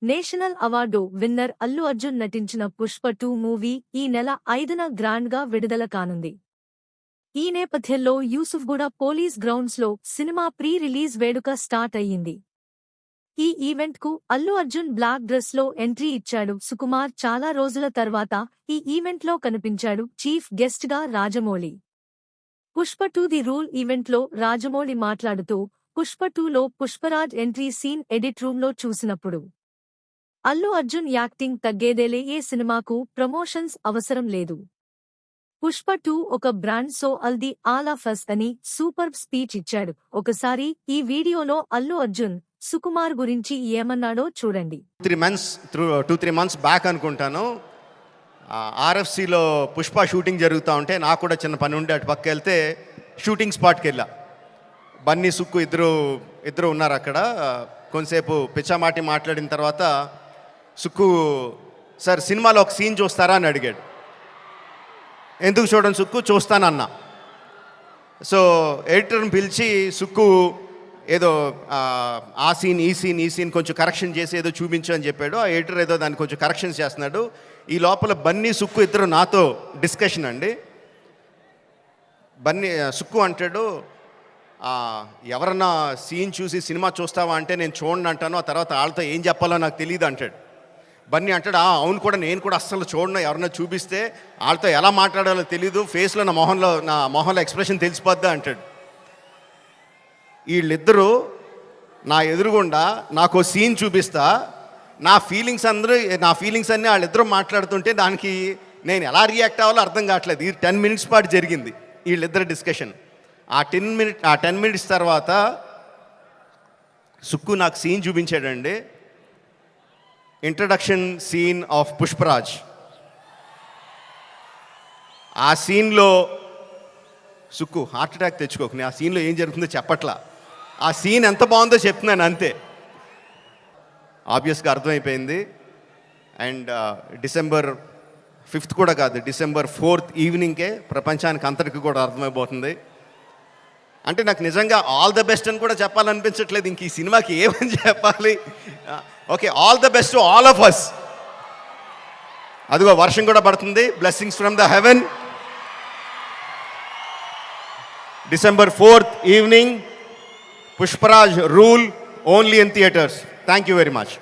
National award winner Allu Arjun నటించిన Pushpa 2 movie ఈ నెల 5న గ్రాండ్గా విడుదల కానుంది. ఈ నేపథ్యంలో యూసుఫ్గూడ పోలీస్ గ్రౌండ్స్లో సినిమా ప్రీ రిలీజ్ వేడుక స్టార్ట్ అయ్యింది. ఈ ఈవెంట్కు అల్లు అర్జున్ బ్లాక్ డ్రెస్లో ఎంట్రీ ఇచ్చాడు. సుకుమార్ చాలా రోజుల తర్వాత ఈ ఈవెంట్లో కనిపించాడు. చీఫ్ గెస్ట్గా రాజమౌళి. పుష్ప 2 ది రూల్ ఈవెంట్లో రాజమౌళి మాట్లాడుతూ, పుష్ప 2లో పుష్పరాజ్ ఎంట్రీ సీన్ ఎడిట్ రూమ్లో చూసినప్పుడు అల్లు అర్జున్ యాక్టింగ్ తగ్గేదేలే, ఏ సినిమాకు ప్రమోషన్స్ అవసరం లేదు. పుష్ప 2 ఒక brand, so all of us అని సూపర్బ్ స్పీచ్ ఇచ్చాడు. ఒకసారి ఈ వీడియోలో అల్లు అర్జున్ సుకుమార్ గురించి ఏమన్నాడో చూడండి. 2-3 months బ్యాక్ అనుకుంటాను, ఆర్ఎఫ్సిలో పుష్ప షూటింగ్ జరుగుతూ ఉంటే నాకు కూడా చిన్న పని ఉండి అటు పక్క వెళ్తే షూటింగ్ స్పాట్కి వెళ్ళా. బన్నీ, సుక్కు ఇద్దరు ఉన్నారు అక్కడ. కొంతసేపు పిచ్చామాటి మాట్లాడిన తర్వాత సుక్కు, సార్ సినిమాలో ఒక సీన్ చూస్తారా అని అడిగాడు. ఎందుకు చూడండి సుక్కు, చూస్తానన్నా. సో ఎడిటర్ని పిలిచి సుక్కు ఏదో ఆ సీన్ ఈ సీన్ కొంచెం కరెక్షన్ చేసి ఏదో చూపించు అని చెప్పాడు. ఆ ఎడిటర్ ఏదో దాన్ని కొంచెం కరెక్షన్స్ చేస్తున్నాడు. ఈ లోపల బన్నీ, సుక్కు ఇద్దరు నాతో డిస్కషన్ అండి. సుక్కు అంటాడు, ఎవరన్నా సీన్ చూసి సినిమా చూస్తావా అంటే నేను చూడండి అంటాను, ఆ తర్వాత వాళ్ళతో ఏం చెప్పాలో నాకు తెలియదు అంటాడు. బన్నీ అంటాడు, అవును కూడా, నేను కూడా అస్సలు చూడను, ఎవరన్నా చూపిస్తే వాళ్ళతో ఎలా మాట్లాడాలో తెలీదు, ఫేస్లో నా మొహంలో ఎక్స్ప్రెషన్ తెలిసిపోద్దా అంటాడు. వీళ్ళిద్దరూ నా ఎదురుగుండా నాకు సీన్ చూపిస్తా, నా ఫీలింగ్స్ అన్నీ వాళ్ళిద్దరూ మాట్లాడుతుంటే దానికి నేను ఎలా రియాక్ట్ అవ్వాలో అర్థం కావట్లేదు. ఈ 10 minutes పాటు జరిగింది వీళ్ళిద్దరు డిస్కషన్. ఆ 10 minutes తర్వాత సుక్కు నాకు సీన్ చూపించాడండి. Introduction scene of Pushparaj. ఆ సీన్లో సుక్కు హార్ట్ అటాక్ తెచ్చుకోకు, ఆ సీన్లో ఏం జరుగుతుందో చెప్పట్లా, ఆ సీన్ ఎంత బాగుందో చెప్తున్నాను అంతే. ఆబ్వియస్గా అర్థమైపోయింది. అండ్ December 5th కూడా కాదు, December 4th ఈవినింగ్కే ప్రపంచానికి అంతటికి కూడా అర్థమైపోతుంది. అంటే నాకు నిజంగా ఆల్ ద బెస్ట్ అని కూడా చెప్పాలనిపించట్లేదు. ఇంక ఈ సినిమాకి ఏమని చెప్పాలి. Okay, all the best to all of us. అదిగో వర్షం కూడా పడుతుంది. Blessings from the heaven. December 4th evening, Pushparaj rule, only in theatres. Thank you very much.